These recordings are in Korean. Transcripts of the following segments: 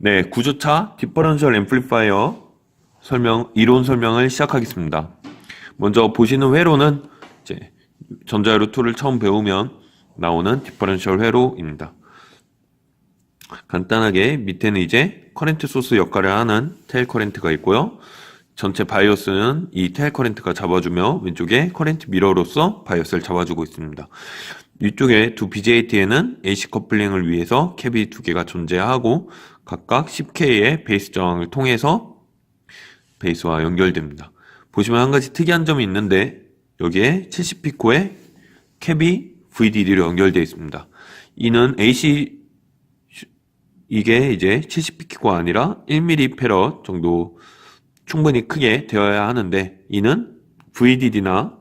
네, 구조차 디퍼런셜 앰플리파이어 이론 설명을 시작하겠습니다. 먼저 보시는 회로는 이제 전자회로 2를 처음 배우면 나오는 디퍼런셜 회로입니다. 간단하게 밑에는 이제 커렌트 소스 역할을 하는 테일 커렌트가 있고요. 전체 바이어스는 이 테일 커렌트가 잡아주며 왼쪽에 커렌트 미러로서 바이어스를 잡아주고 있습니다. 위쪽에 두 BJT에는 AC 커플링을 위해서 캡이 두 개가 존재하고 각각 10K의 베이스 저항을 통해서 베이스와 연결됩니다. 보시면 한 가지 특이한 점이 있는데 여기에 70피코의 캡이 VDD로 연결되어 있습니다. 이는 AC 이게 이제 70피코가 아니라 1mF 정도 충분히 크게 되어야 하는데 이는 VDD나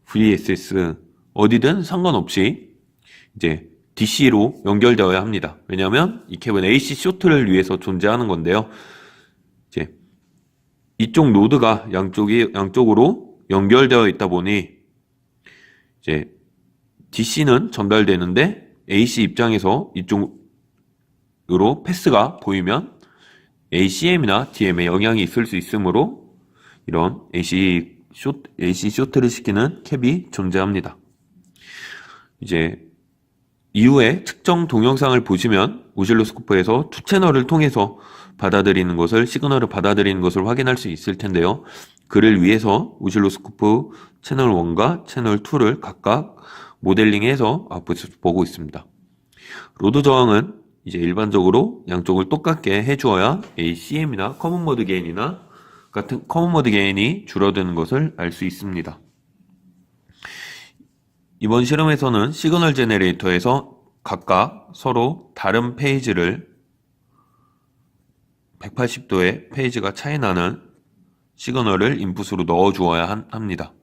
VSS 어디든 상관없이 이제 DC로 연결되어야 합니다. 왜냐하면 이 캡은 AC 쇼트를 위해서 존재하는 건데요. 이제 이쪽 노드가 양쪽으로 연결되어 있다 보니 이제 DC는 전달되는데 AC 입장에서 이쪽으로 패스가 보이면 ACM이나 DM에 영향이 있을 수 있으므로 이런 AC 쇼트를 시키는 캡이 존재합니다. 이제 이후에 특정 동영상을 보시면 오실로스코프에서 2채널을 통해서 시그널을 받아들이는 것을 확인할 수 있을 텐데요. 그를 위해서 오실로스코프 채널 1과 채널 2를 각각 모델링해서 아웃풋을 보고 있습니다. 로드 저항은 이제 일반적으로 양쪽을 똑같게 해주어야 ACM이나 커먼 모드 게인이나 같은 커먼 모드 게인이 줄어드는 것을 알 수 있습니다. 이번 실험에서는 시그널 제네레이터에서 각각 서로 다른 페이지를 180도의 페이지가 차이 나는 시그널을 인풋으로 넣어 주어야 합니다.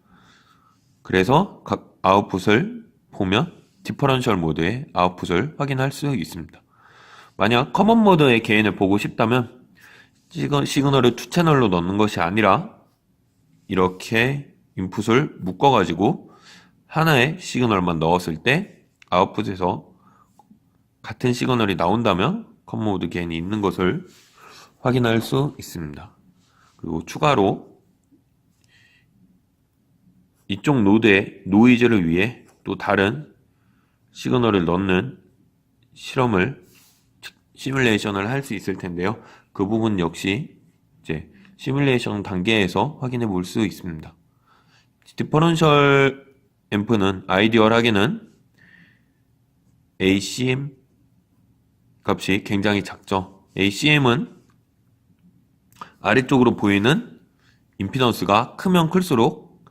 그래서 각 아웃풋을 보면 디퍼런셜 모드의 아웃풋을 확인할 수 있습니다. 만약 커먼 모드의 게인을 보고 싶다면 시그널을 2채널로 넣는 것이 아니라 이렇게 인풋을 묶어가지고 하나의 시그널만 넣었을 때 아웃풋에서 같은 시그널이 나온다면 커먼 모드 게인이 있는 것을 확인할 수 있습니다. 그리고 추가로 이쪽 노드의 노이즈를 위해 또 다른 시그널을 넣는 시뮬레이션을 할 수 있을 텐데요. 그 부분 역시 이제 시뮬레이션 단계에서 확인해 볼 수 있습니다. 디퍼런셜 앰프는 아이디얼하게는 ACM 값이 굉장히 작죠. ACM은 아래쪽으로 보이는 임피던스가 크면 클수록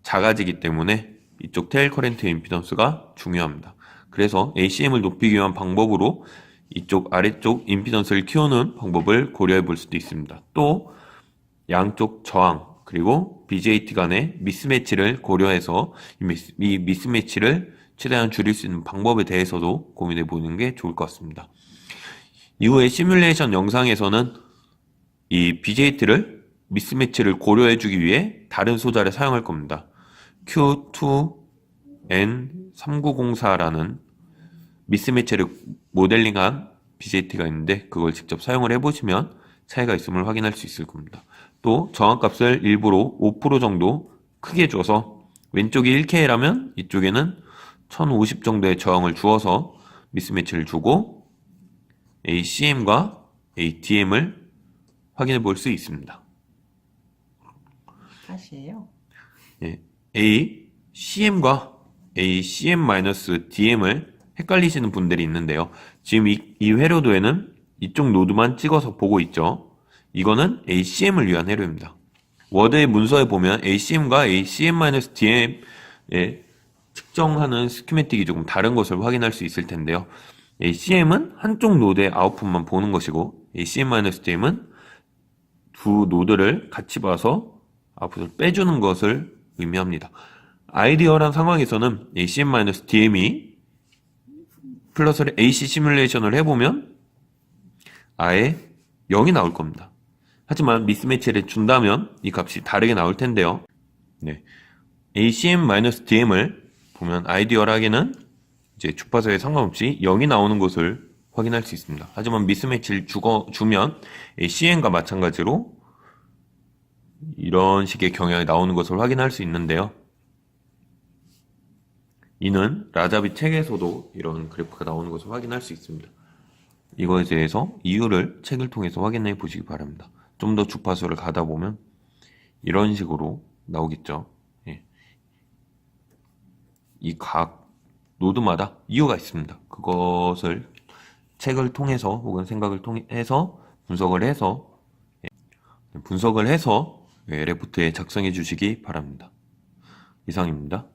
작아지기 때문에 이쪽 테일 커렌트의 임피던스가 중요합니다. 그래서 ACM을 높이기 위한 방법으로 이쪽 아래쪽 임피던스를 키우는 방법을 고려해 볼 수도 있습니다. 또 양쪽 저항 그리고 BJT 간의 미스매치를 고려해서 이 미스매치를 최대한 줄일 수 있는 방법에 대해서도 고민해 보는 게 좋을 것 같습니다. 이후에 시뮬레이션 영상에서는 이 BJT를 미스매치를 고려해 주기 위해 다른 소자를 사용할 겁니다. Q2N3904라는 미스매치를 모델링한 BJT가 있는데 그걸 직접 사용을 해보시면 차이가 있음을 확인할 수 있을 겁니다. 또 저항값을 일부러 5% 정도 크게 줘서 왼쪽이 1K라면 이쪽에는 1050 정도의 저항을 주어서 미스매치를 주고 ACM과 ADM을 확인해 볼 수 있습니다. 다시요. 예, ACM과 ACM-DM을 헷갈리시는 분들이 있는데요. 지금 이 회로도에는 이쪽 노드만 찍어서 보고 있죠. 이거는 ACM을 위한 회로입니다. 워드의 문서에 보면 ACM과 ACM-DM의 측정하는 스키매틱이 조금 다른 것을 확인할 수 있을 텐데요. ACM은 한쪽 노드의 아웃풋만 보는 것이고 ACM-DM은 두 노드를 같이 봐서 아웃풋을 빼주는 것을 의미합니다. 아이디얼한 상황에서는 ACM-DM이 플러스를 AC 시뮬레이션을 해보면 아예 0이 나올 겁니다. 하지만 미스매치를 준다면 이 값이 다르게 나올 텐데요. 네. ACM-DM을 보면 아이디얼하게는 이제 주파수에 상관없이 0이 나오는 것을 확인할 수 있습니다. 하지만 미스매치를 주면 CN과 마찬가지로 이런 식의 경향이 나오는 것을 확인할 수 있는데요. 이는 라자비 책에서도 이런 그래프가 나오는 것을 확인할 수 있습니다. 이거에 대해서 이유를 책을 통해서 확인해 보시기 바랍니다. 좀 더 주파수를 가다 보면 이런 식으로 나오겠죠. 예. 이 각 노드마다 이유가 있습니다. 그것을 책을 통해서 혹은 생각을 통해서 분석을 해서 레포트에 작성해 주시기 바랍니다. 이상입니다.